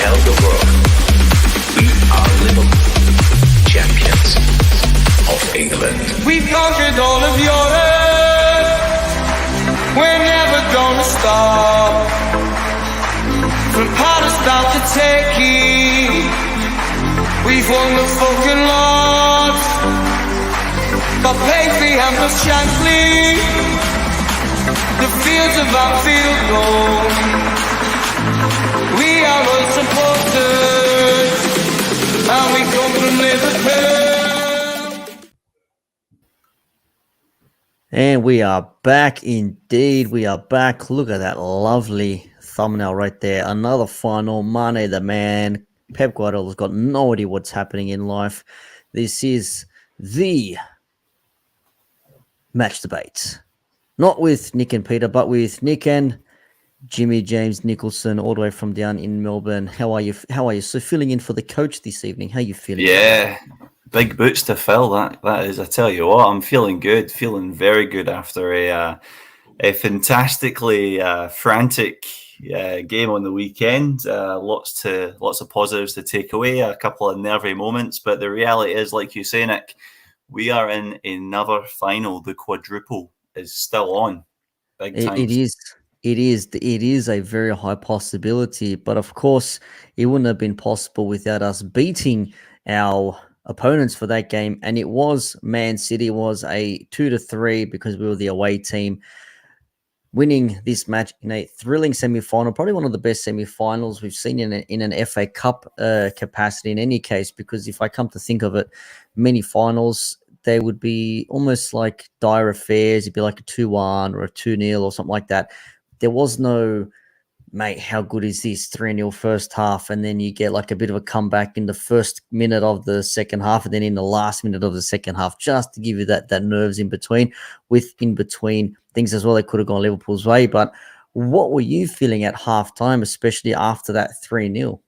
tell the world we are Liverpool, champions of England. We've conquered all of Europe. We're never gonna stop. From Palestine to Turkey, we've won the fucking lot. But Paisley and the Shankly, the fields of Anfield gold. We are all supporters, and we come from Liverpool. And we are back indeed. We are back. Look at that lovely thumbnail right there. Another final. Mane the man. Pep Guardiola's got no idea what's happening in life. This is the match debate. Not with Nick and Peter, but with Nick and Jimmy James Nicholson, all the way from down in Melbourne. How are you? So filling in for the coach this evening. How are you feeling? Yeah, big boots to fill. That is. I tell you what, I'm feeling good. Feeling very good after a fantastically frantic game on the weekend. Lots of positives to take away. A couple of nervy moments, but the reality is, like you say, Nick, we are in another final. The quadruple is still on. Big time. It is a very high possibility, but of course, it wouldn't have been possible without us beating our opponents for that game. And it was Man City was a 2-3 because we were the away team, winning this match in a thrilling semi-final, probably one of the best semi-finals we've seen in an FA Cup capacity in any case, because if I come to think of it, many finals, they would be almost like dire affairs. It'd be like a 2-1 or a 2-0 or something like that. There was no, mate, how good is this 3-0 first half? And then you get like a bit of a comeback in the first minute of the second half and then in the last minute of the second half, just to give you that nerves in between, with in between things as well. They could have gone Liverpool's way. But what were you feeling at halftime, especially after that 3-0?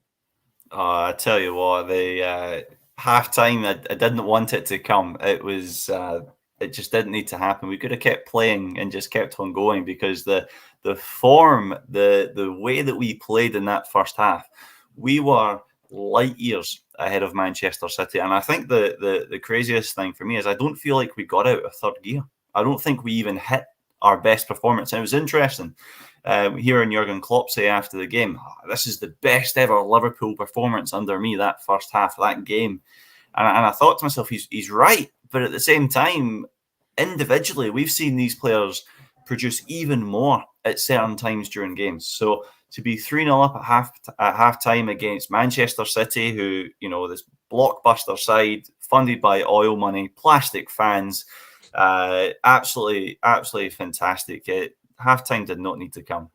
I tell you what, the halftime, I didn't want it to come. It was it just didn't need to happen. We could have kept playing and just kept on going, because the form, the way that we played in that first half, we were light years ahead of Manchester City. And I think the craziest thing for me is I don't feel like we got out of third gear. I don't think we even hit our best performance. And it was interesting hearing Jurgen Klopp say after the game, this is the best ever Liverpool performance under me, that first half of that game. And I thought to myself, he's right. But at the same time, individually, we've seen these players produce even more at certain times during games. So to be 3-0 up at half time against Manchester City, who, you know, this blockbuster side funded by oil money, plastic fans, absolutely fantastic. Halftime did not need to come.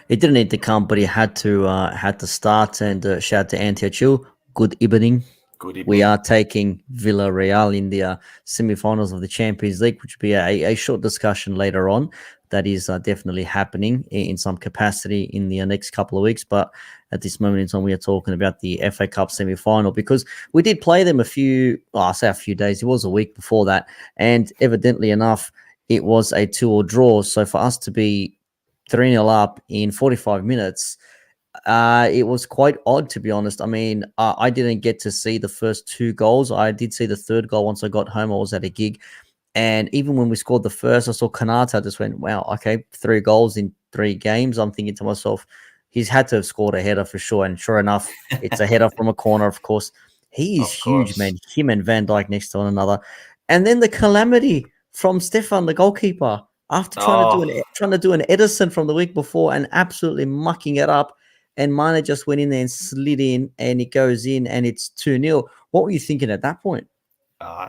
It didn't need to come, but he had to start. And shout out to Antioch. Good evening. We are taking Villarreal in the semi-finals of the Champions League, which will be a short discussion later on. That is definitely happening in some capacity in the next couple of weeks. But at this moment in time, we are talking about the FA Cup semi-final, because we did play them a few days. It was a week before that. And evidently enough, it was a 2-2 draw. So for us to be 3-0 up in 45 minutes, it was quite odd, to be honest. I mean, I didn't get to see the first two goals. I did see the third goal once I got home. I was at a gig. And even when we scored the first, I saw Kanata. I just went, wow, okay, 3 goals in 3 games. I'm thinking to myself, he's had to have scored a header for sure. And sure enough, it's a header from a corner, of course. He is huge, man. Him and Van Dijk next to one another. And then the calamity from Stefan, the goalkeeper, after trying to do an Edison from the week before and absolutely mucking it up. And Mane just went in there and slid in, and it goes in, and it's 2-0. What were you thinking at that point?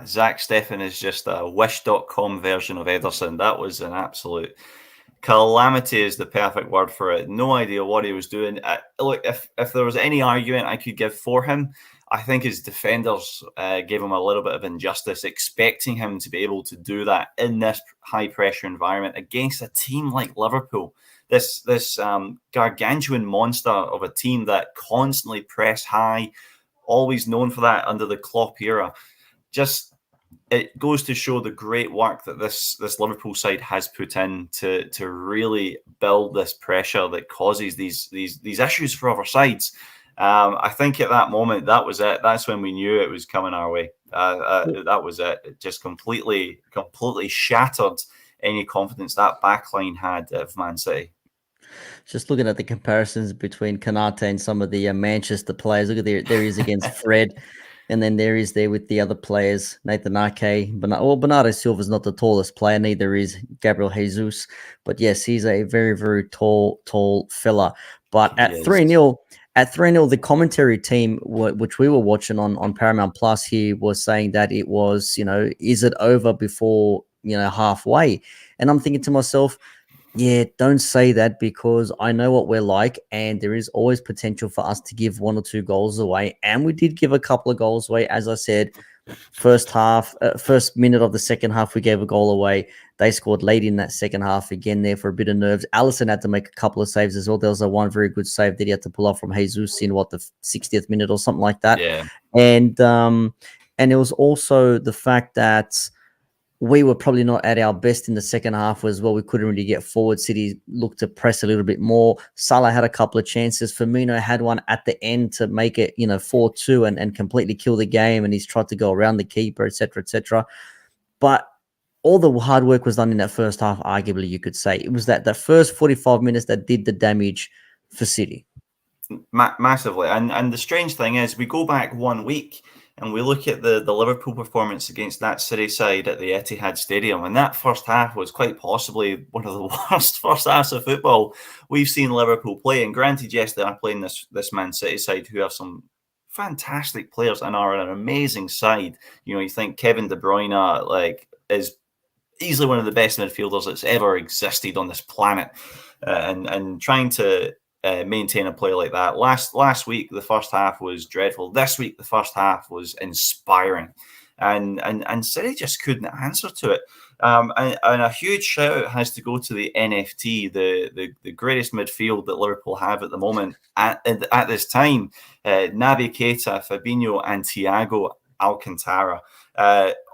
Zach Steffen is just a Wish.com version of Ederson. That was an absolute calamity, is the perfect word for it. No idea what he was doing. Look, if there was any argument I could give for him, I think his defenders gave him a little bit of injustice, expecting him to be able to do that in this high-pressure environment against a team like Liverpool. This gargantuan monster of a team that constantly press high, always known for that under the Klopp era. Just, it goes to show the great work that this Liverpool side has put in to really build this pressure that causes these issues for other sides. I think at that moment, that was it. That's when we knew it was coming our way. That was it. It just completely shattered any confidence that backline had of Man City. Just looking at the comparisons between Kanate and some of the Manchester players. Look at there he is against Fred. And then there is there with the other players, Nathan Ake. Bernardo Silva's not the tallest player, neither is Gabriel Jesus. But yes, he's a very, very tall fella. But at 3-0, the commentary team, which we were watching on Paramount Plus here, was saying that it was, is it over before, halfway? And I'm thinking to myself, yeah, don't say that, because I know what we're like, and there is always potential for us to give 1 or 2 goals away. And we did give a couple of goals away. As I said, first minute of the second half, we gave a goal away. They scored late in that second half again there for a bit of nerves. Allison had to make a couple of saves as well. There was one very good save that he had to pull off from Jesus in the 60th minute or something like that. Yeah. And it was also the fact that we were probably not at our best in the second half as well. We couldn't really get forward. City looked to press a little bit more. Salah had a couple of chances. Firmino had one at the end to make it, 4-2 and completely kill the game. And he's tried to go around the keeper, etc., etc. But all the hard work was done in that first half, arguably, you could say. It was that first 45 minutes that did the damage for City. Massively. And the strange thing is, we go back 1 week and we look at the Liverpool performance against that City side at the Etihad Stadium, and that first half was quite possibly one of the worst first halves of football we've seen Liverpool play. And granted, yes, they are playing this Man City side who have some fantastic players and are an amazing side. You think Kevin De Bruyne is easily one of the best midfielders that's ever existed on this planet, and trying to maintain a play like that. Last week, the first half was dreadful. This week, the first half was inspiring, and City just couldn't answer to it. And a huge shout out has to go to the NFT, the greatest midfield that Liverpool have at the moment at this time. Naby Keita, Fabinho, and Thiago Alcantara.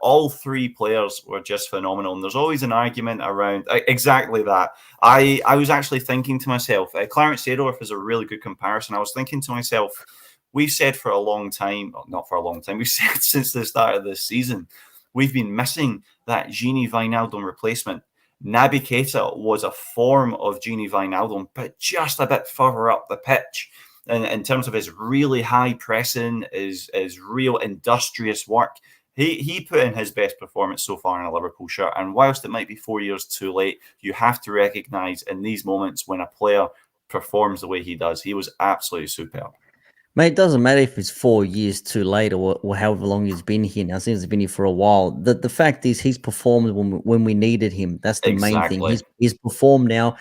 All 3 players were just phenomenal. And there's always an argument around exactly that. I was actually thinking to myself, Clarence Seedorf is a really good comparison. I was thinking to myself, we've said for a long time, not for a long time, we've said since the start of this season, we've been missing that Gini Wijnaldum replacement. Naby Keita was a form of Gini Wijnaldum, but just a bit further up the pitch. And in terms of his really high pressing, his real industrious work, he put in his best performance so far in a Liverpool shirt. And whilst it might be 4 years too late, you have to recognise in these moments when a player performs the way he does, he was absolutely superb. Mate, it doesn't matter if it's 4 years too late or however long he's been here now. Since he's been here for a while. The fact is he's performed when we needed him. That's the main thing. He's performed now.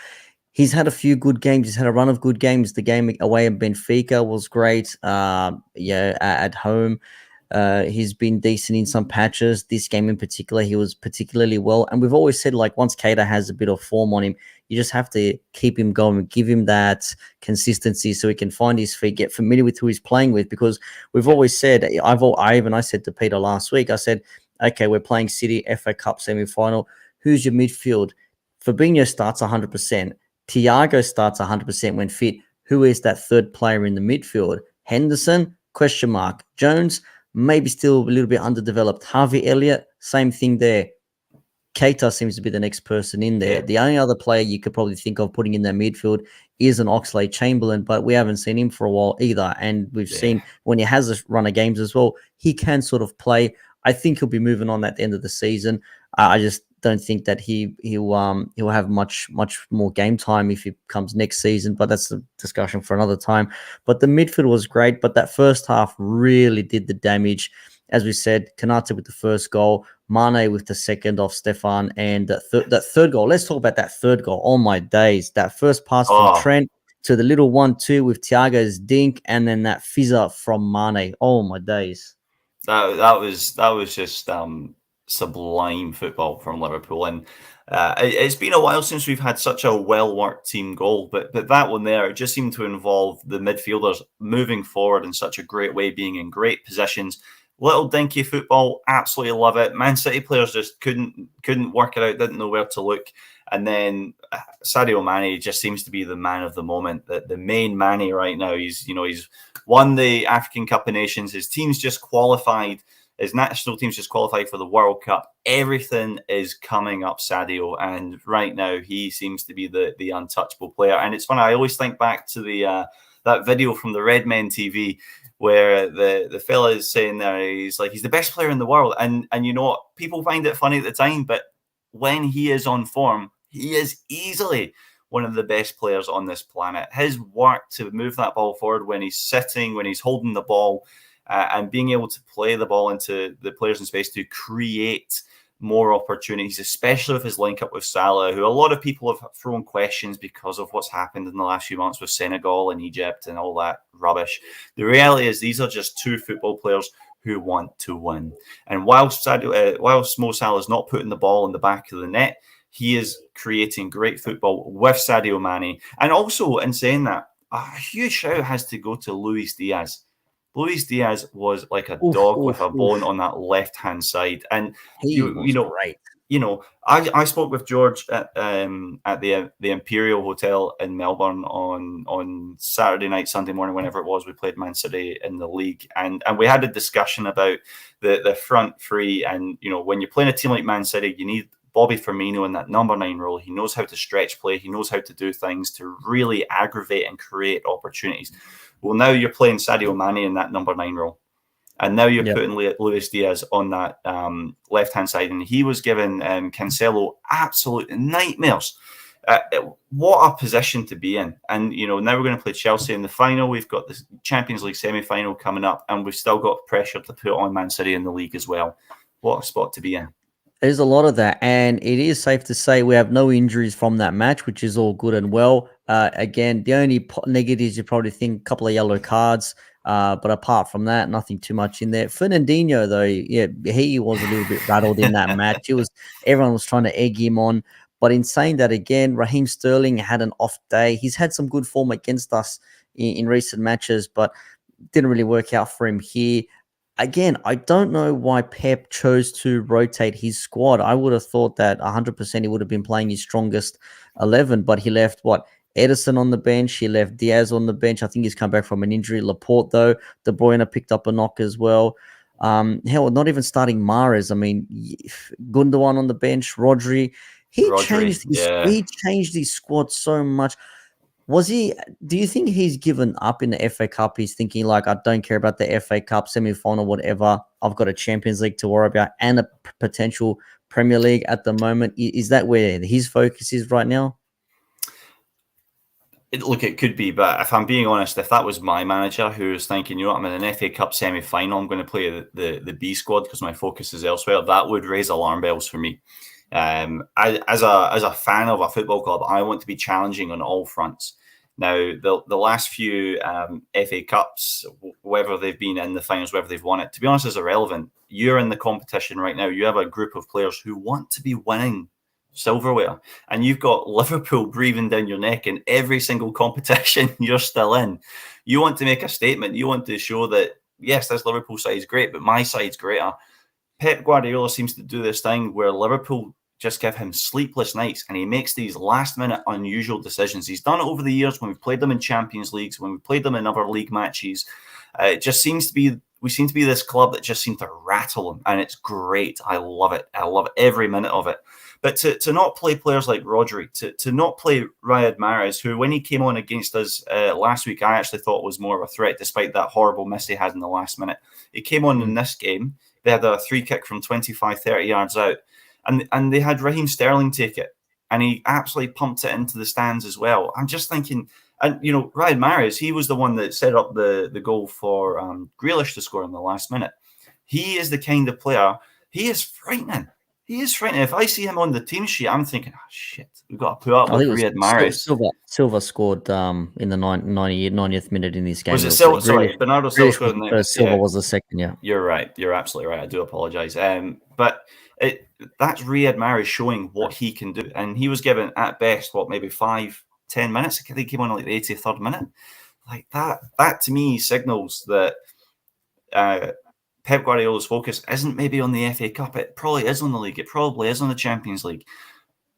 He's had a few good games. He's had a run of good games. The game away at Benfica was great. At home, he's been decent in some patches. This game in particular, he was particularly well. And we've always said, once Keita has a bit of form on him, you just have to keep him going, give him that consistency so he can find his feet, get familiar with who he's playing with. Because we've always said, I said to Peter last week, I said, okay, we're playing City FA Cup semi-final. Who's your midfield? Fabinho starts 100%. Thiago starts 100% when fit. Who is that third player in the midfield? Henderson? ? Jones? Maybe still a little bit underdeveloped. Harvey Elliott? Same thing there. Keita seems to be the next person in there. The only other player you could probably think of putting in that midfield is an Oxlade-Chamberlain, but we haven't seen him for a while either. And we've seen when he has a run of games as well, he can sort of play. I think he'll be moving on at the end of the season. I just don't think that he'll have much more game time if he comes next season, but that's a discussion for another time. But the midfield was great, but that first half really did the damage. As we said, Kanate with the first goal, Mane with the second off Stefan, and that third goal. Let's talk about that third goal. Oh my days. That first pass from Trent to the little 1-2 with Thiago's dink, and then that fizzer from Mane. Oh my days. That was just sublime football from Liverpool, and it's been a while since we've had such a well-worked team goal, but that one there, it just seemed to involve the midfielders moving forward in such a great way, being in great positions. Little dinky football, absolutely love it. Man City players just couldn't work it out, didn't know where to look, And then Sadio Mane just seems to be the man of the moment, the main Mane right now. He's won the African Cup of Nations. His team's just qualified. His national team's just qualified for the World Cup. Everything is coming up Sadio, and right now he seems to be the untouchable player. And it's funny, I always think back to the that video from the Red Men TV where the fella is saying there, he's the best player in the world. And you know what? People find it funny at the time, but when he is on form, he is easily one of the best players on this planet. His work to move that ball forward when he's sitting, when he's holding the ball, and being able to play the ball into the players in space to create more opportunities, especially with his link up with Salah, who a lot of people have thrown questions because of what's happened in the last few months with Senegal and Egypt and all that rubbish. The reality is these are just two football players who want to win. And whilst Mo Salah is not putting the ball in the back of the net, he is creating great football with Sadio Mane. And also, in saying that, a huge shout has to go to Luis Diaz. Luis Diaz was like a dog with a bone on that left-hand side. And he was great. I spoke with George at the Imperial Hotel in Melbourne on Saturday night, Sunday morning, whenever it was. We played Man City in the league, and we had a discussion about the front three. And when you're playing a team like Man City, you need Bobby Firmino in that number 9 role. He knows how to stretch play. He knows how to do things to really aggravate and create opportunities. Well, now you're playing Sadio Mane in that number 9 role. And now you're putting Luis Diaz on that left-hand side. And he was giving Cancelo absolute nightmares. What a position to be in. And, now we're going to play Chelsea in the final. We've got the Champions League semi-final coming up. And we've still got pressure to put on Man City in the league as well. What a spot to be in. There's a lot of that, and it is safe to say we have no injuries from that match, which is all good and well. Again, the only negatives you probably think a couple of yellow cards, but apart from that, nothing too much in there. Fernandinho, though, he was a little bit rattled in that match. Everyone was trying to egg him on, but in saying that, again, Raheem Sterling had an off day. He's had some good form against us in recent matches, but didn't really work out for him here. Again, I don't know why Pep chose to rotate his squad. I would have thought that 100% he would have been playing his strongest 11, but he left, Edison on the bench. He left Diaz on the bench. I think he's come back from an injury. Laporte, though, De Bruyne picked up a knock as well. Hell, not even starting Mahrez. I mean, Gundogan on the bench, Rodri. He changed his squad so much. Do you think he's given up in the FA Cup? He's thinking I don't care about the FA Cup semi-final, whatever. I've got a Champions League to worry about and a potential Premier League at the moment. Is that where his focus is right now? It could be, but if I'm being honest, if that was my manager who was thinking, I'm in an FA Cup semi-final, I'm going to play the B squad because my focus is elsewhere, that would raise alarm bells for me. As a fan of a football club, I want to be challenging on all fronts. Now, the last few FA Cups, whether they've been in the finals, whether they've won it, to be honest, is irrelevant. You're in the competition right now. You have a group of players who want to be winning silverware, and you've got Liverpool breathing down your neck in every single competition you're still in. You want to make a statement. You want to show that, yes, this Liverpool side is great, but my side's greater. Pep Guardiola seems to do this thing where Liverpool just give him sleepless nights, and he makes these last-minute unusual decisions. He's done it over the years when we've played them in Champions Leagues, when we've played them in other league matches. It just seems to be, we seem to be this club that just seems to rattle him, and it's great. I love it. I love every minute of it. But to not play players like Rodri, to not play Riyad Mahrez, who when he came on against us last week, I actually thought was more of a threat, despite that horrible miss he had in the last minute. He came on in this game. They had a free kick from 25, 30 yards out. And they had Raheem Sterling take it, and he absolutely pumped it into the stands as well. I'm just thinking, and Riyad Mahrez, he was the one that set up the goal for Grealish to score in the last minute. He is the kind of player, he is frightening. He is frightening. If I see him on the team sheet, I'm thinking, oh, shit, we've got to put up with Riyad Mahrez. Silva scored in the 90th minute in this game. Was it Silva? Sorry, Bernardo Silva scored in the Silva was the second, yeah. You're right. You're absolutely right. I do apologise. But that's Riyad Mahrez showing what he can do. And he was given, at best, maybe 5-10 minutes? I think he came on the 83rd minute. Like that to me signals that Pep Guardiola's focus isn't maybe on the FA Cup. It probably is on the league. It probably is on the Champions League.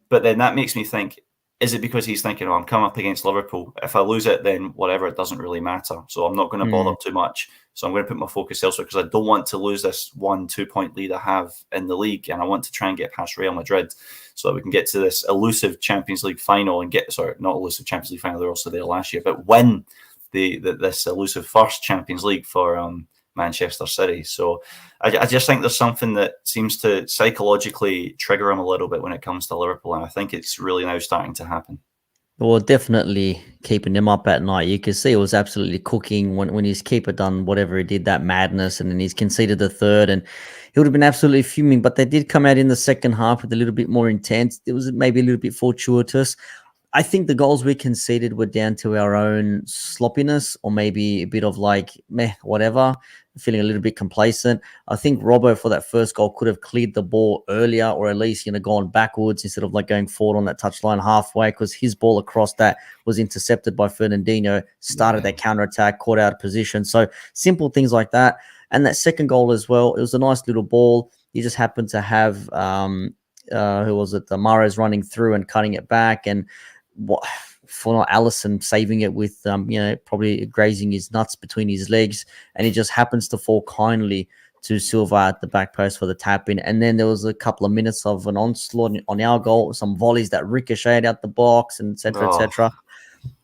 But then that makes me think, is it because he's thinking, oh, I'm coming up against Liverpool. If I lose it, then whatever, it doesn't really matter. So I'm not going to bother too much. So I'm going to put my focus elsewhere because I don't want to lose this 1-2 point lead I have in the league. And I want to try and get past Real Madrid so that we can get to this elusive Champions League final and not elusive Champions League final, they're also there last year, but win this elusive first Champions League for Manchester City. So I just think there's something that seems to psychologically trigger him a little bit when it comes to Liverpool, and I think it's really now starting to happen. Well, definitely keeping him up at night. You could see it was absolutely cooking when his keeper done whatever he did, that madness, and then he's conceded the third, and he would have been absolutely fuming. But they did come out in the second half with a little bit more intense. It was maybe a little bit fortuitous. I think the goals we conceded were down to our own sloppiness, or maybe a bit of like, meh, whatever, feeling a little bit complacent. I think Robbo for that first goal could have cleared the ball earlier, or at least, gone backwards instead of like going forward on that touchline halfway, because his ball across that was intercepted by Fernandinho, started that counter-attack, caught out of position. So simple things like that. And that second goal as well, it was a nice little ball. He just happened to have, who was it? The Mahrez running through and cutting it back, and for Alisson saving it with, probably grazing his nuts between his legs, and he just happens to fall kindly to Silva at the back post for the tap in. And then there was a couple of minutes of an onslaught on our goal, some volleys that ricocheted out the box, and et cetera, et cetera.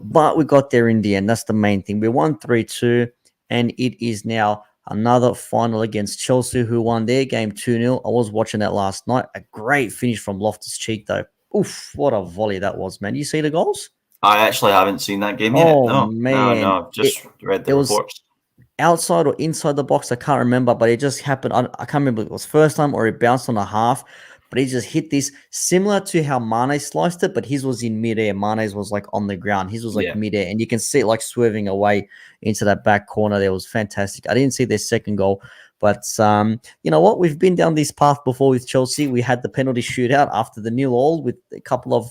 But we got there in the end. That's the main thing. We won 3-2, and it is now another final against Chelsea, who won their game 2-0. I was watching that last night. A great finish from Loftus-Cheek, though. Oof, what a volley that was, man. You see the goals? I actually haven't seen that game yet. Oh, man. No, just read the reports. Outside or inside the box, I can't remember, but it just happened. I can't remember if it was first time or it bounced on a half, but he just hit this similar to how Mane sliced it, but his was in midair. Mane's was like on the ground. His was like midair, and you can see it like swerving away into that back corner. There was fantastic. I didn't see their second goal, but you know what? We've been down this path before with Chelsea. We had the penalty shootout after the 0-0 with a couple of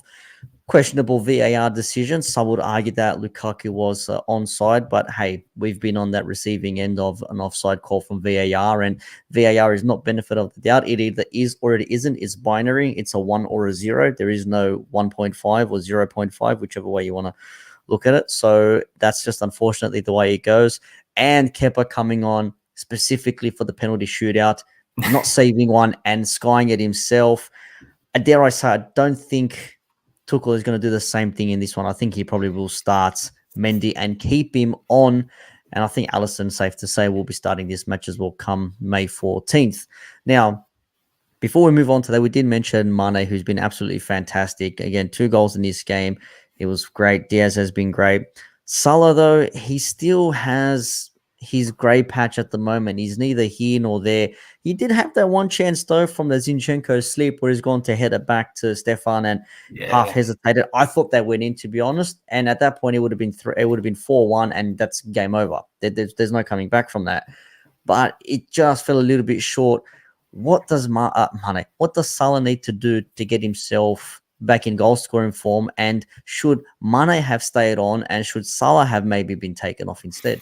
questionable VAR decisions. Some would argue that Lukaku was onside, but hey, we've been on that receiving end of an offside call from VAR, and VAR is not benefit of the doubt. It either is or it isn't. It's binary. It's a 1 or a 0. There is no 1.5 or 0.5, whichever way you want to look at it. So that's just unfortunately the way it goes. And Kepa coming on specifically for the penalty shootout, not saving one and skying it himself. Dare I say, I don't think Tuchel is going to do the same thing in this one. I think he probably will start Mendy and keep him on. And I think Alisson, safe to say, will be starting this match as well come May 14th. Now, before we move on to that, we did mention Mane, who's been absolutely fantastic. Again, 2 goals in this game. It was great. Diaz has been great. Salah, though, he still has his grey patch at the moment. He's neither here nor there. He did have that one chance, though, from the Zinchenko slip where he's gone to head it back to Stefan and half hesitated. I thought that went in, to be honest. And at that point, it would have been 4-1, and that's game over. There's no coming back from that. But it just fell a little bit short. What does what does Salah need to do to get himself back in goal scoring form? And should Mane have stayed on, and should Salah have maybe been taken off instead?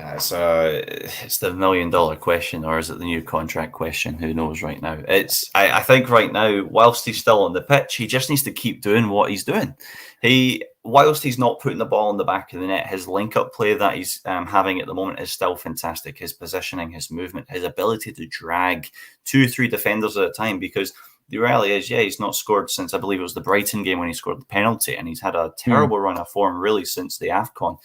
It's the $1 million question, or is it the new contract question? Who knows right now? I think right now, whilst he's still on the pitch, he just needs to keep doing what he's doing. Whilst he's not putting the ball in the back of the net, his link-up play that he's having at the moment is still fantastic. His positioning, his movement, his ability to drag 2-3 defenders at a time, because the reality is, he's not scored since, I believe it was the Brighton game when he scored the penalty, and he's had a terrible run of form really since the AFCON.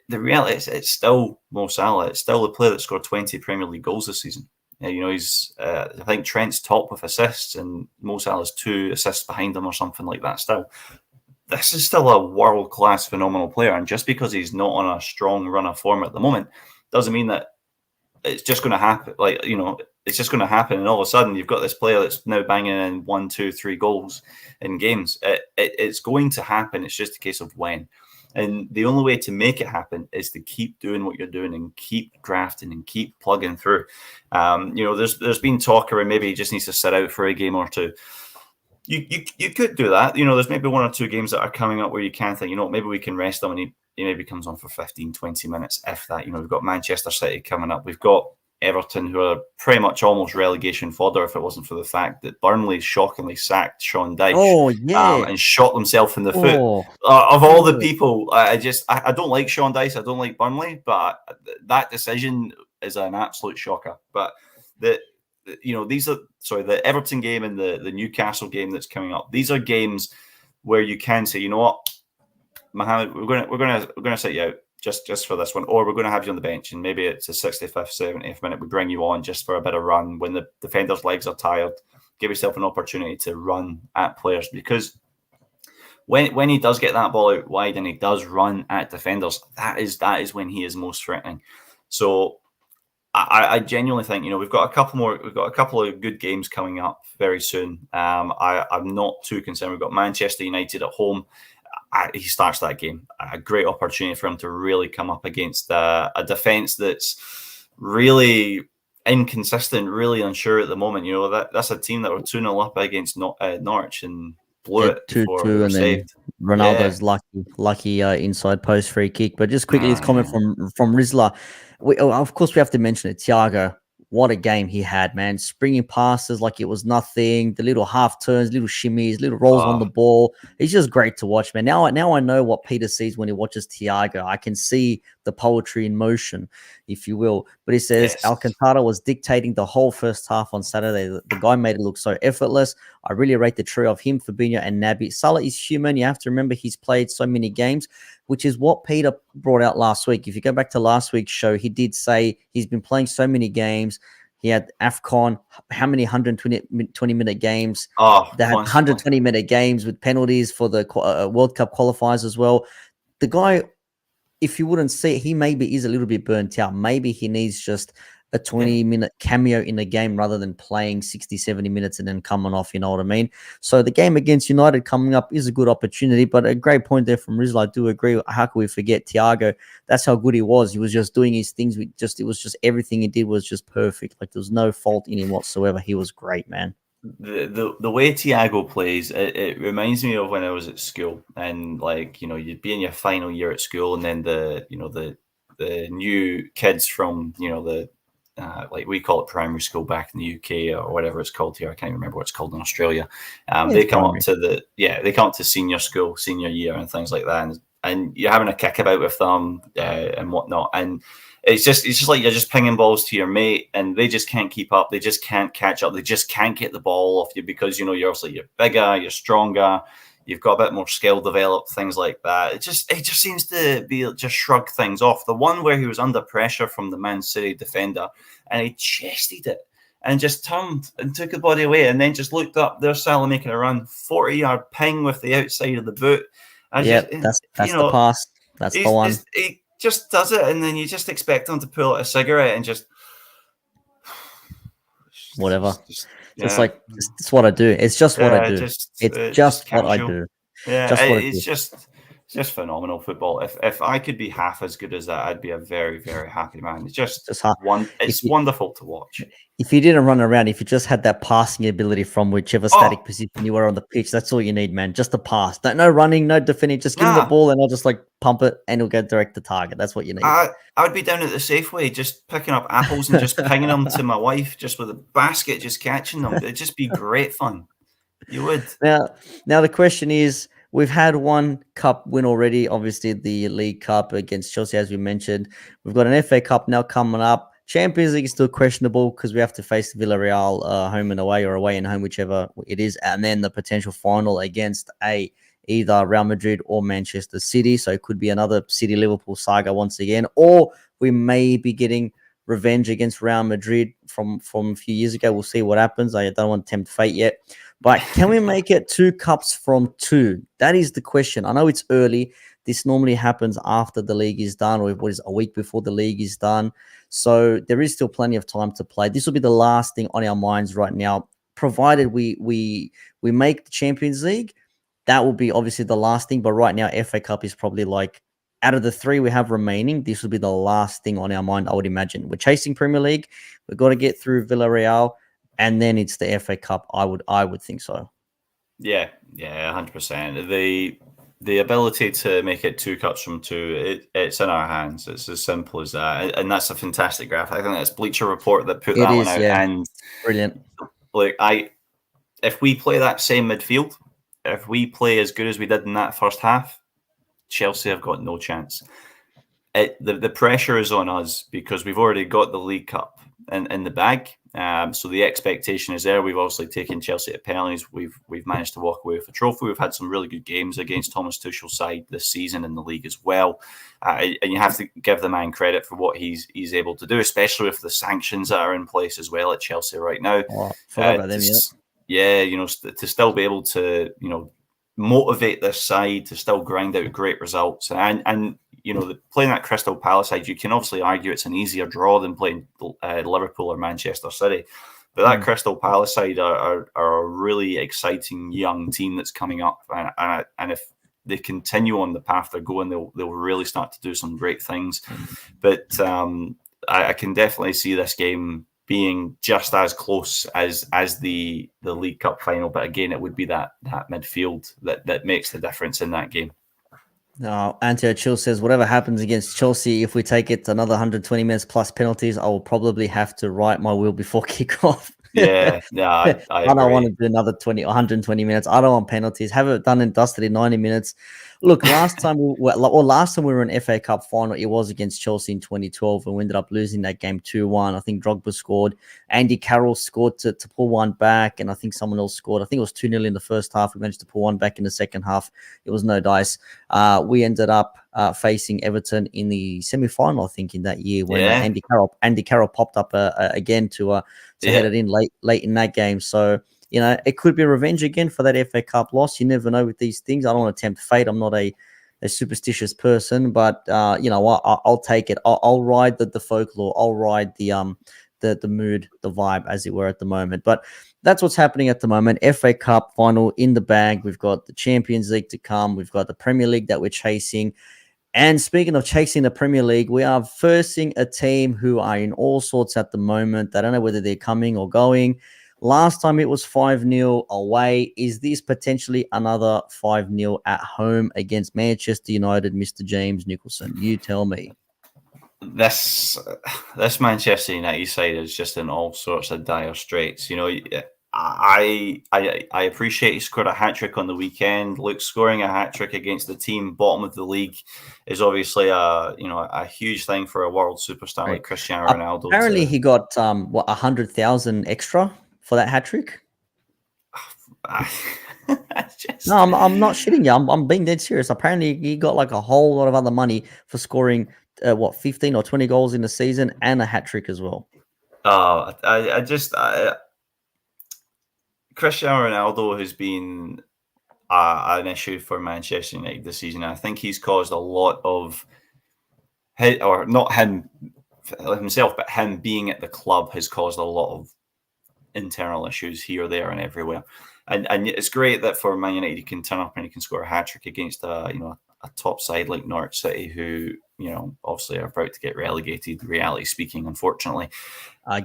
The reality is, it's still Mo Salah. It's still the player that scored 20 Premier League goals this season. He's I think Trent's top with assists, and Mo Salah's 2 assists behind him or something like that. Still, this is still a world-class, phenomenal player. And just because he's not on a strong run of form at the moment doesn't mean that it's just going to happen. It's just going to happen, and all of a sudden you've got this player that's now banging in 1, 2, 3 goals in games. It's going to happen. It's just a case of when. And the only way to make it happen is to keep doing what you're doing and keep grafting and keep plugging through. There's been talk around maybe he just needs to sit out for a game or two. You could do that. There's maybe 1 or 2 games that are coming up where you can think, maybe we can rest him, and he maybe comes on for 15, 20 minutes, if that. We've got Manchester City coming up. We've got Everton, who are pretty much almost relegation fodder if it wasn't for the fact that Burnley shockingly sacked Sean Dyche Oh yeah. and shot themselves in the foot. Oh, Of all the people, I don't like Sean Dyche. I don't like Burnley, but that decision is an absolute shocker. But the the Everton game and the Newcastle game that's coming up. These are games where you can say, you know what, Mohamed, we're gonna set you out just for this one, or we're going to have you on the bench, and maybe it's the 65th, 70th minute we bring you on just for a bit of run when the defender's legs are tired. Give yourself an opportunity to run at players, because when he does get that ball out wide and he does run at defenders, that is when he is most threatening. So I genuinely think, we've got a couple of good games coming up very soon. I'm not too concerned. We've got Manchester United at home. He starts that game. A great opportunity for him to really come up against a defence that's really inconsistent, really unsure at the moment. That's a team that were 2-0 up against Norwich and blew it 2-2, and then Ronaldo's lucky inside post free kick. But just quickly, this comment from Rizla. Of course, we have to mention it. Thiago, what a game he had, man. Springing passes like it was nothing. The little half turns, little shimmies, little rolls on the ball. He's just great to watch, man. Now I know what Peter sees when he watches Thiago. I can see the poetry in motion, if you will. But he says Alcantara was dictating the whole first half on Saturday. The guy made it look so effortless. I really rate the trio of him, Fabinho, and Naby. Salah is human. You have to remember he's played so many games, which is what Peter brought out last week. If you go back to last week's show, he did say he's been playing so many games. He had AFCON, how many 120-minute games? They had 120-minute games with penalties for the World Cup qualifiers as well. The guy, if you wouldn't see it, he maybe is a little bit burnt out. Maybe he needs just a 20-minute cameo in the game rather than playing 60, 70 minutes and then coming off, you know what I mean? So the game against United coming up is a good opportunity, but a great point there from Rizla. I do agree. How can we forget Thiago? That's how good he was. He was just doing his things. It was just everything he did was just perfect. Like there was no fault in him whatsoever. He was great, man. The way Thiago plays, it reminds me of when I was at school, and you'd be in your final year at school, and then the new kids from we call it primary school back in the UK or whatever it's called here. I can't remember what it's called in Australia. They come up to senior school, senior year, and things like that, and you're having a kick about with them and whatnot, and it's just like you're just pinging balls to your mate, and they just can't keep up. They just can't catch up. They just can't get the ball off you because you're bigger, you're stronger. You've got a bit more skill developed, things like that. It just seems to be just shrug things off. The one where he was under pressure from the Man City defender and he chested it and just turned and took the body away and then just looked up. There's Salah making a run, 40-yard ping with the outside of the boot. That's the pass. That's the one. He just does it, and then you just expect him to pull out a cigarette and just whatever. It's what I do. It's just what I do. It's just what I do. Yeah, it's just phenomenal football. If I could be half as good as that, I'd be a very, very happy man. It's just wonderful to watch. If you didn't run around, if you just had that passing ability from whichever static position you were on the pitch, that's all you need, man. Just a pass. No running, no defending. Just give him the ball and I'll just pump it and it'll go direct to target. That's what you need. I would be down at the Safeway just picking up apples and just pinging them to my wife just with a basket, just catching them. It'd just be great fun. You would. Now the question is, we've had one cup win already, obviously the League Cup against Chelsea, as we mentioned. We've got an FA Cup now coming up. Champions League is still questionable because we have to face Villarreal home and away, or away and home, whichever it is. And then the potential final against either Real Madrid or Manchester City. So it could be another City-Liverpool saga once again. Or we may be getting revenge against Real Madrid from a few years ago. We'll see what happens. I don't want to tempt fate yet. But can we make it 2 cups from 2? That is the question. I know it's early. This normally happens after the league is done, or a week before the league is done. So there is still plenty of time to play. This will be the last thing on our minds right now, provided we make the Champions League. That will be obviously the last thing. But right now, FA Cup is probably out of the 3 we have remaining, this will be the last thing on our mind, I would imagine. We're chasing Premier League. We've got to get through Villarreal, and then it's the FA Cup. I would think so. Yeah, 100%. the ability to make it 2 cups from 2, it's in our hands. It's as simple as that. And that's a fantastic graph. I think that's Bleacher Report that put It that one is, out. yeah. And Brilliant. like if we play that same midfield, if we play as good as we did in that first half, Chelsea have got no chance. The pressure is on us because we've already got the League Cup in the bag. So the expectation is there. We've obviously taken Chelsea to penalties. We've managed to walk away with a trophy. We've had some really good games against Thomas Tuchel's side this season in the league as well. And you have to give the man credit for what he's able to do, especially with the sanctions that are in place as well at Chelsea right now. Oh, forgot about them, yeah. To still be able to, motivate this side to still grind out great results. And playing that Crystal Palace side, you can obviously argue it's an easier draw than playing Liverpool or Manchester City. But that Crystal Palace side are a really exciting young team that's coming up. And if they continue on the path they're going, they'll really start to do some great things. But I can definitely see this game being just as close as the League Cup final. But again, it would be that midfield that makes the difference in that game. No, Antio Chill says, whatever happens against Chelsea, if we take it to another 120 minutes plus penalties, I will probably have to write my will before kickoff. Yeah, I don't want to do another 120 minutes. I don't want penalties. Have it done and dusted in 90 minutes. Look, last time we were in FA Cup final, it was against Chelsea in 2012, and we ended up losing that game 2-1. I think Drogba scored. Andy Carroll scored to pull one back, and I think someone else scored. I think it was 2-0 in the first half. We managed to pull one back in the second half. It was no dice. We ended up facing Everton in the semi-final, I think, in that year when Andy Carroll popped up again to head it in late in that game. So, it could be revenge again for that FA Cup loss. You never know with these things. I don't want to tempt fate. I'm not a superstitious person, but I'll take it. I'll ride the folklore. I'll ride the mood, the vibe, as it were, at the moment. But that's what's happening at the moment. FA Cup final in the bag. We've got the Champions League to come. We've got the Premier League that we're chasing. And speaking of chasing the Premier League, we are versing a team who are in all sorts at the moment. I don't know whether they're coming or going. Last time it was 5-0 away. Is this potentially another 5-0 at home against Manchester United, Mr. James Nicholson? You tell me. This Manchester United side is just in all sorts of dire straits. I appreciate he scored a hat-trick on the weekend. Look, scoring a hat-trick against the team bottom of the league is obviously a huge thing for a world superstar like Cristiano Ronaldo. Apparently he got 100,000 extra for that hat-trick. No, I'm not shitting you. I'm being dead serious. Apparently he got like a whole lot of other money for scoring 15 or 20 goals in the season and a hat-trick as well. Cristiano Ronaldo has been an issue for Manchester United this season. I think he's caused a lot of, or not him himself, but him being at the club has caused a lot of internal issues here, there, and everywhere. And it's great that for Man United he can turn up and he can score a hat-trick against a top side like Norwich City, who obviously are about to get relegated. Reality speaking, unfortunately,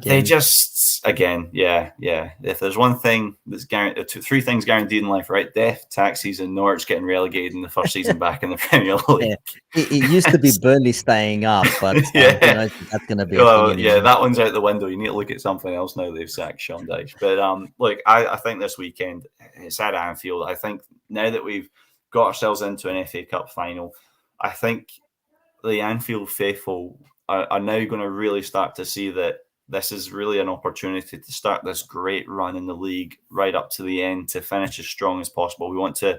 they just If there's one thing that's guaranteed, three things guaranteed in life, right? Death, taxis, and Norwich getting relegated in the first season back in the Premier League. Yeah. It used to be Burnley staying up, but that's going to be. That one's out the window. You need to look at something else now. They've sacked Sean Dyche, but I think this weekend it's at Anfield. I think now that we've got ourselves into an FA Cup final, I think the Anfield faithful are now going to really start to see that this is really an opportunity to start this great run in the league right up to the end, to finish as strong as possible. We want to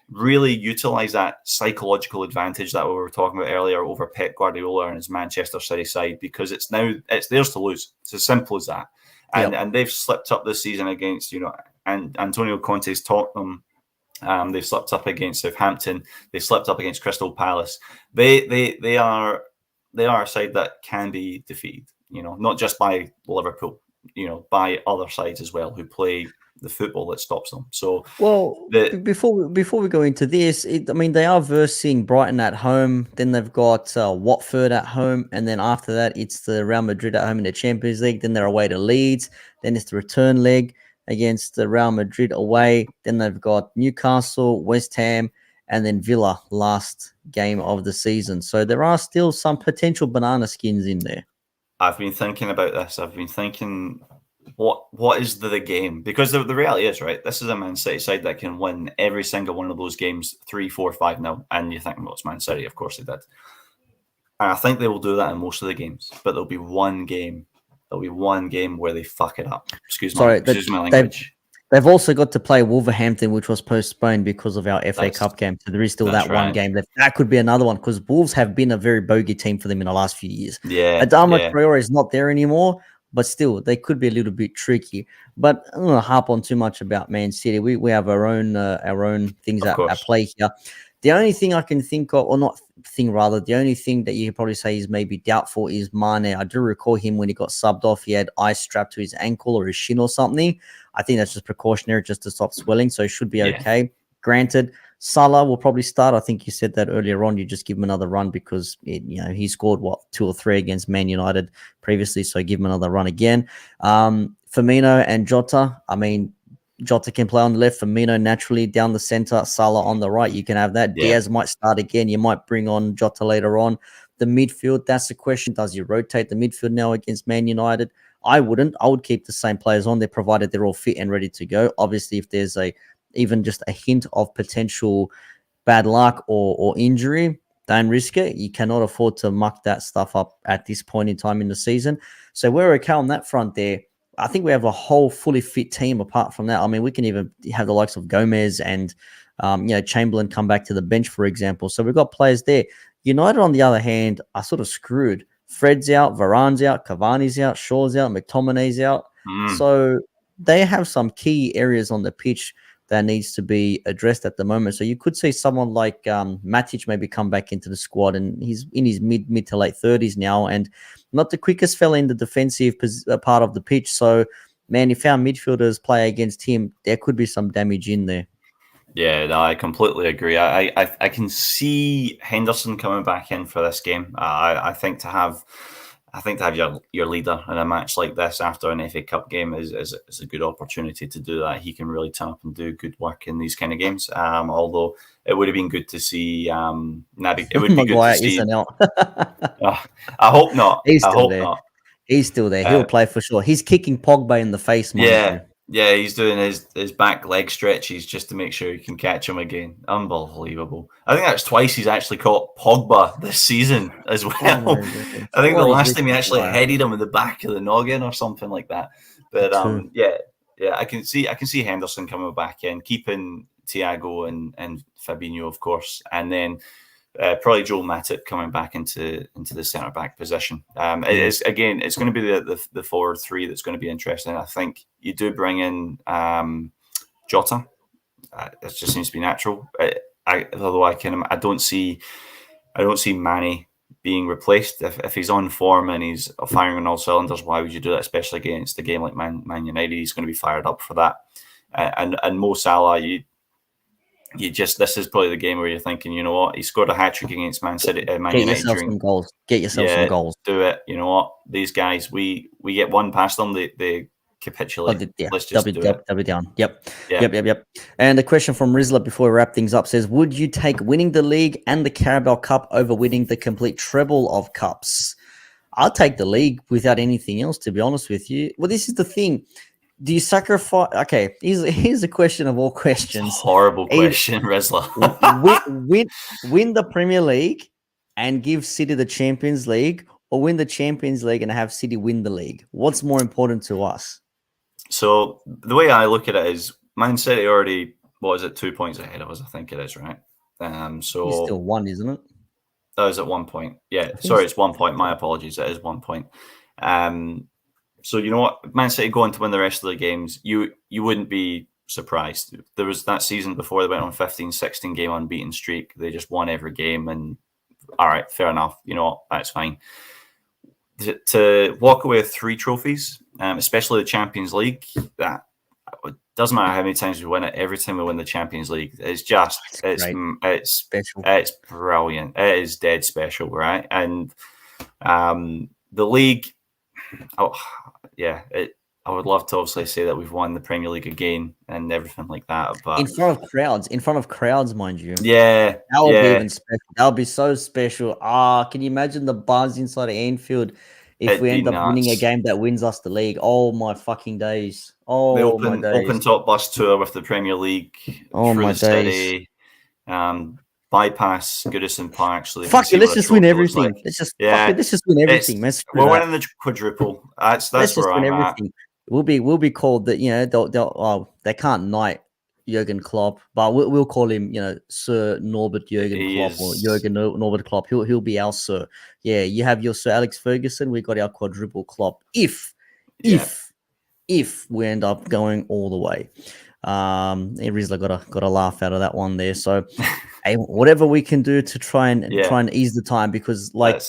really utilize that psychological advantage that we were talking about earlier over Pep Guardiola and his Manchester City side, because it's theirs to lose. It's as simple as that. And they've slipped up this season against, and Antonio Conte's Tottenham. They've slipped up against Southampton. They slipped up against Crystal Palace. They are a side that can be defeated. Not just by Liverpool. By other sides as well who play the football that stops them. So, before we go into this, they are versing Brighton at home. Then they've got Watford at home, and then after that, it's the Real Madrid at home in the Champions League. Then they're away to Leeds. Then it's the return leg against the Real Madrid away. Then they've got Newcastle, West Ham, and then Villa last game of the season. So there are still some potential banana skins in there. I've been thinking about this. I've been thinking, what is the game? Because the reality is, right, this is a Man City side that can win every single one of those games 3-4-5-0. And you think, well, it's Man City. Of course they did. And I think they will do that in most of the games. But there'll be one game. There'll be one game where they fuck it up. Excuse my language. They've also got to play Wolverhampton, which was postponed because of our FA Cup game. So there is still that one game. That could be another one because Wolves have been a very bogey team for them in the last few years. Yeah. Adama Traore is not there anymore, but still, they could be a little bit tricky. But I don't want to harp on too much about Man City. We have our own things at play here. The only thing I can think of, or not thing rather, the only thing that you could probably say is maybe doubtful is Mane. I do recall him when he got subbed off, he had ice strapped to his ankle or his shin or something. I think that's just precautionary just to stop swelling, so it should be okay. Granted, Salah will probably start. I think you said that earlier on. You just give him another run because he scored 2 or 3 against Man United previously, so give him another run again. Firmino and Jota. I mean, Jota can play on the left, Firmino naturally down the center, Salah on the right. You can have that. Diaz might start again. You might bring on Jota later on. The midfield, that's the question. Does he rotate the midfield now against Man United? I wouldn't. I would keep the same players on there, provided they're all fit and ready to go. Obviously, if there's even just a hint of potential bad luck or injury, don't risk it. You cannot afford to muck that stuff up at this point in time in the season. So we're okay on that front there. I think we have a whole fully fit team apart from that. I mean, we can even have the likes of Gomez and, Chamberlain come back to the bench, for example. So we've got players there. United, on the other hand, are sort of screwed. Fred's out, Varane's out, Cavani's out, Shaw's out, McTominay's out. So they have some key areas on the pitch that needs to be addressed at the moment. So you could see someone like Matic maybe come back into the squad, and he's in his mid to late 30s now and not the quickest fella in the defensive part of the pitch. So, man, if our midfielders play against him, there could be some damage in there. Yeah, no, I completely agree. I can see Henderson coming back in for this game. I think to have your leader in a match like this after an FA Cup game is a good opportunity to do that. He can really turn up and do good work in these kind of games. Although it would have been good to see Naby. It would be good to see. I hope not. He's still there. He's still there. He'll play for sure. He's kicking Pogba in the face. Yeah, he's doing his back leg stretches just to make sure he can catch him again. Unbelievable. I think that's twice he's actually caught Pogba this season as well. I think the last time he actually headed him in the back of the noggin or something like that. But I can see Henderson coming back in, keeping Thiago and Fabinho, of course, and then probably Joel Matip coming back into the centre back position. It's going to be the forward three that's going to be interesting. I think you do bring in Jota. It just seems to be natural. Although I don't see Mane being replaced if he's on form and he's firing on all cylinders. Why would you do that, especially against a game like Man United? He's going to be fired up for that. And Mo Salah, this is probably the game where you're thinking, you know what, he scored a hat-trick against Man City, Man United. Get yourself some goals. Do it. You know what, these guys, we get one past them, they capitulate. Let's just do it. Double down. Yep. And a question from Rizla before we wrap things up says, would you take winning the league and the Carabao Cup over winning the complete treble of cups? I'll take the league without anything else, to be honest with you. Well, this is the thing. Do you sacrifice? Okay, here's a question of all questions. Horrible question, Rizla. win the Premier League and give City the Champions League, or win the Champions League and have City win the league? What's more important to us? So the way I look at it is, Man City already, 2 points ahead of us? I think it is, right? So it's still one, isn't it? That was at 1 point. Yeah, sorry, it's 1 point. My apologies. It is 1 point. So you know what, Man City going to win the rest of the games, you wouldn't be surprised. There was that season before they went on 15-16 game unbeaten streak. They just won every game, and all right, fair enough. You know what, that's fine. To walk away with 3 trophies, especially the Champions League, that it doesn't matter how many times we win it. Every time we win the Champions League, it's special. It's brilliant. It is dead special, right? And the league. I would love to obviously say that we've won the Premier League again and everything like that. But in front of crowds, mind you. yeah, That would be even special. That would be so special. Can you imagine the buzz inside of Anfield if it'd we be end up winning a nuts. game that wins us the league? Oh my fucking days! The Oh my days! open top bus tour with the Premier League Oh through my the days! city, bypass Goodison Park. So they can Fuck see it, what let's a just win trophy looks everything. like. Let's just Yeah, let's just win everything, man. Screw we're that. winning the quadruple. That's Let's just where win I'm at. everything. We'll be called that. They can't knight Jurgen Klopp, but we'll call him Sir Norbert Jurgen He Klopp or is- Jurgen Norbert Klopp. He'll be our Sir. Yeah, you have your Sir Alex Ferguson. We got our quadruple Klopp. If we end up going all the way. Rizla got a laugh out of that one there. So, hey, whatever we can do to try and ease the time, because like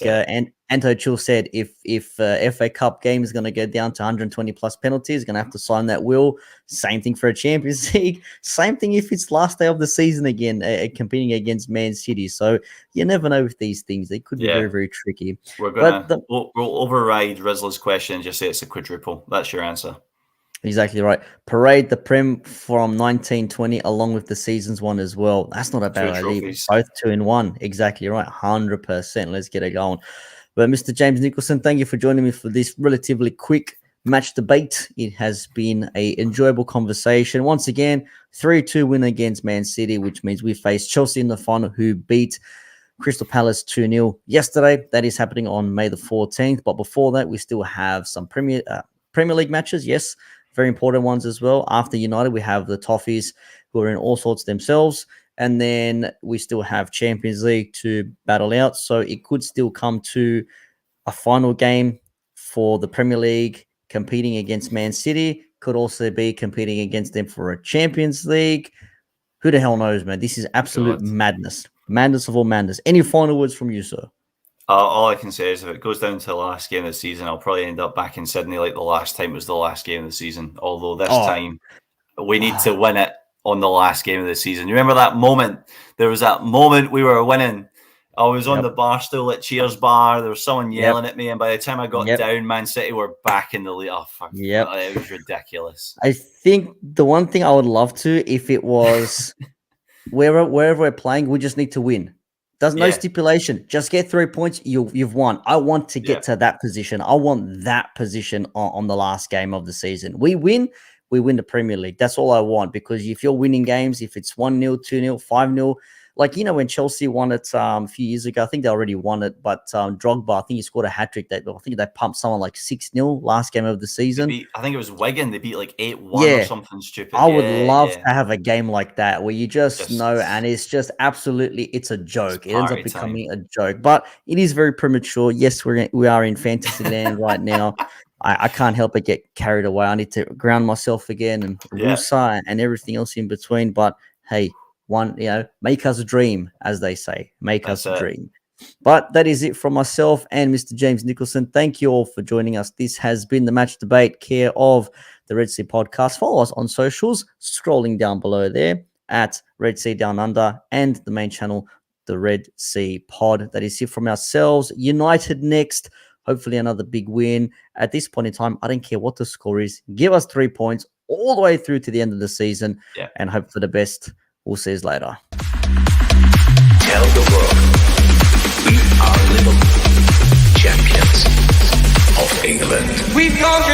Anto Chill said, if FA Cup game is going to go down to 120 plus penalties, going to have to sign that will. Same thing for a Champions League. Same thing if it's last day of the season again, competing against Man City. So you never know with these things; they could be very, very tricky. We're gonna we'll override Rizla's question and just say it's a quadruple. That's your answer. Exactly right. Parade the Prem from 1920 along with the season's one as well. That's not a bad idea. Both 2-in-1. Exactly right. 100%. Let's get it going. But Mr. James Nicholson, thank you for joining me for this relatively quick match debate. It has been an enjoyable conversation. Once again, 3-2 win against Man City, which means we face Chelsea in the final, who beat Crystal Palace 2-0 yesterday. That is happening on May the 14th. But before that, we still have some Premier League matches. Yes. Very important ones as well. After United, we have the Toffees, who are in all sorts themselves. And then we still have Champions League to battle out. So it could still come to a final game for the Premier League competing against Man City. Could also be competing against them for a Champions League. Who the hell knows, man? This is absolute madness. Madness of all madness. Any final words from you, sir? All I can say is if it goes down to the last game of the season, I'll probably end up back in Sydney like the last time it was the last game of the season. Although this time we need to win it on the last game of the season. You remember that moment? There was that moment we were winning. I was on the bar stool at Cheers Bar. There was someone yelling at me. And by the time I got down, Man City were back in the lead. Oh, fuck. It was ridiculous. I think the one thing I would love to, if it was wherever we're playing, we just need to win. There's no stipulation. Just get 3 points. You've won. I want to get to that position. I want that position on the last game of the season. We win the Premier League. That's all I want, because if you're winning games, if it's 1-0, 2-0, 5-0, like, when Chelsea won it a few years ago, I think they already won it, but Drogba, I think he scored a hat-trick. I think they pumped someone like 6-0 last game of the season. I think it was Wigan. They beat like 8-1 or something stupid. I would love to have a game like that where you just know, and it's just absolutely, it's a joke. It ends up becoming a joke, but it is very premature. Yes, we are in fantasy land right now. I can't help but get carried away. I need to ground myself again and Rusa and everything else in between. But hey, make us a dream, as they say. Make us a dream. But that is it from myself and Mr. James Nicholson. Thank you all for joining us. This has been the Match Debate, care of the Red Sea Podcast. Follow us on socials, scrolling down below there at Red Sea Down Under and the main channel, the Red Sea Pod. That is it from ourselves. United next. Hopefully another big win. At this point in time, I don't care what the score is. Give us 3 points all the way through to the end of the season and hope for the best. We'll see you later. Tell the world we are Liverpool, champions of England. We've conquered